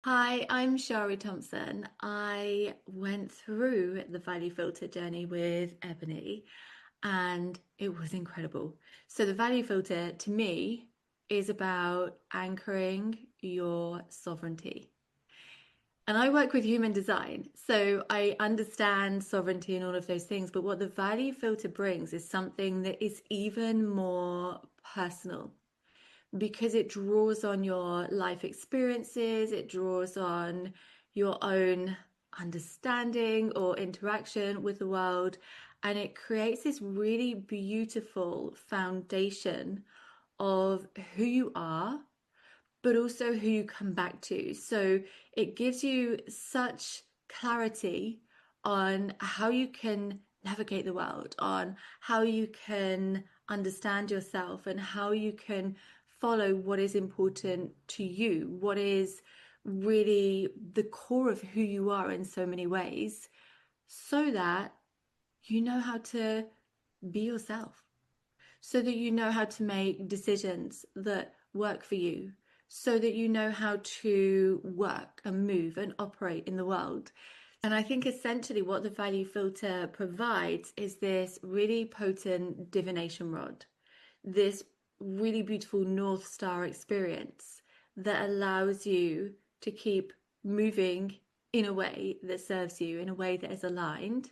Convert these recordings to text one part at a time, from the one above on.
Hi, I'm Shari Thompson. I went through the value filter journey with Ebony and it was incredible. So, the value filter to me is about anchoring your sovereignty. And I work with human design, so I understand sovereignty and all of those things. But what the value filter brings is something that is even more personal because it draws on your life experiences, it draws on your own understanding or interaction with the world, and it creates this really beautiful foundation of who you are, but also who you come back to. So it gives you such clarity on how you can navigate the world, on how you can understand yourself, and how you can follow what is important to you, what is really the core of who you are in so many ways, so that you know how to be yourself, so that you know how to make decisions that work for you, so that you know how to work and move and operate in the world. And I think essentially what the value filter provides is this really potent divination rod, this really beautiful North Star experience that allows you to keep moving in a way that serves you, in a way that is aligned,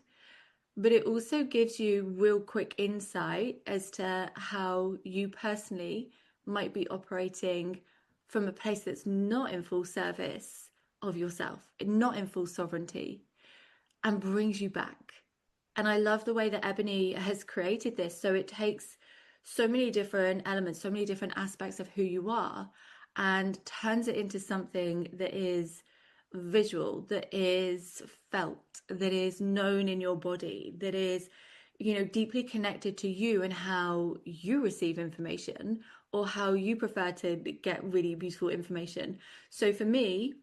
but it also gives you real quick insight as to how you personally might be operating from a place that's not in full service of yourself, not in full sovereignty, and brings you back. And I love the way that Ebony has created this. So it takes so many different elements, so many different aspects of who you are, and turns it into something that is visual, that is felt, that is known in your body, that is, deeply connected to you and how you receive information or how you prefer to get really beautiful information. So for me,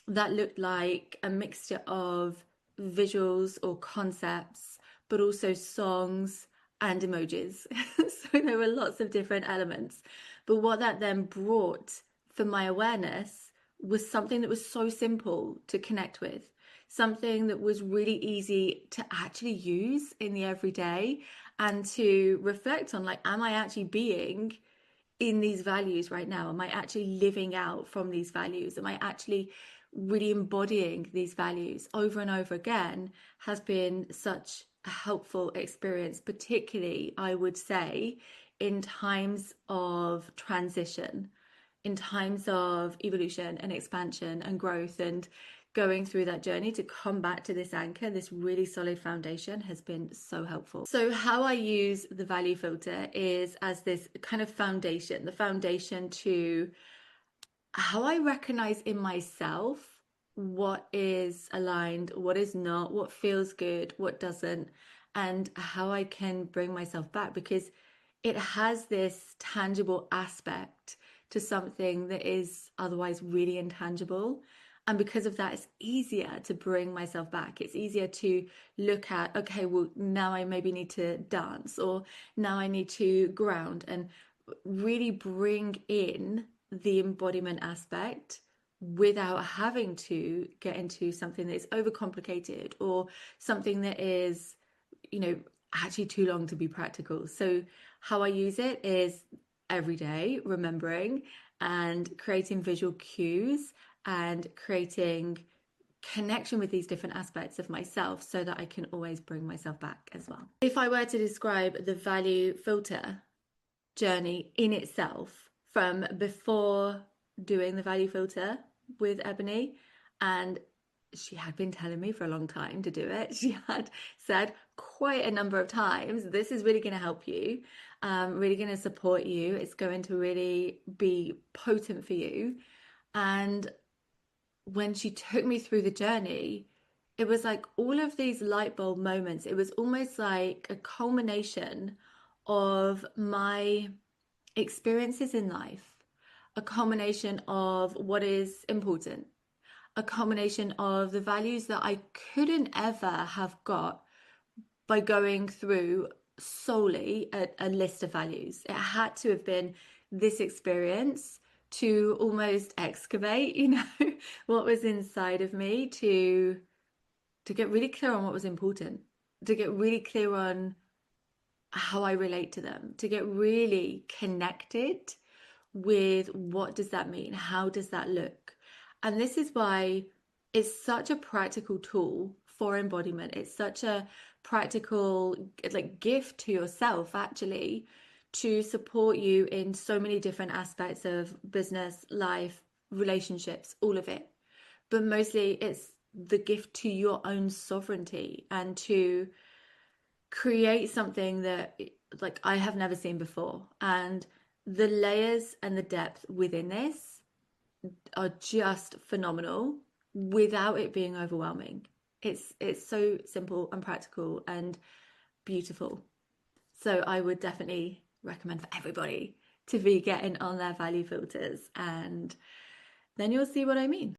that looked like a mixture of visuals or concepts, but also songs and emojis. So there were lots of different elements. But what that then brought for my awareness was something that was so simple to connect with, something that was really easy to actually use in the everyday and to reflect on, like, am I actually being in these values right now? Am I actually living out from these values? Am I actually really embodying these values over and over again? Has been such a helpful experience, particularly, I would say, in times of transition, in times of evolution and expansion and growth, and going through that journey to come back to this anchor, this really solid foundation, has been so helpful. So how I use the value filter is as this kind of foundation, the foundation to how I recognize in myself what is aligned, what is not, what feels good, what doesn't, and how I can bring myself back, because it has this tangible aspect to something that is otherwise really intangible. And because of that, it's easier to bring myself back. It's easier to look at, okay, well, now I maybe need to dance, or now I need to ground, and really bring in the embodiment aspect without having to get into something that is overcomplicated or something that is, you know, actually too long to be practical. So, how I use it is every day, remembering and creating visual cues and creating connection with these different aspects of myself so that I can always bring myself back as well. If I were to describe the value filter journey in itself from before doing the value filter with Ebony, and she had been telling me for a long time to do it. She had said quite a number of times, this is really going to help you, really going to support you. It's going to really be potent for you. And when she took me through the journey, it was like all of these light bulb moments. It was almost like a culmination of my experiences in life, a combination of what is important, a combination of the values that I couldn't ever have got by going through solely a list of values. It had to have been this experience to almost excavate, what was inside of me to get really clear on what was important, to get really clear on how I relate to them, to get really connected with what does that mean? How does that look? And this is why it's such a practical tool for embodiment. It's such a practical like gift to yourself actually to support you in so many different aspects of business, life, relationships, all of it. But mostly it's the gift to your own sovereignty and to create something that like I have never seen before. And the layers and the depth within this are just phenomenal without it being overwhelming. It's so simple and practical and beautiful. So I would definitely recommend for everybody to be getting on their value filters, and then you'll see what I mean.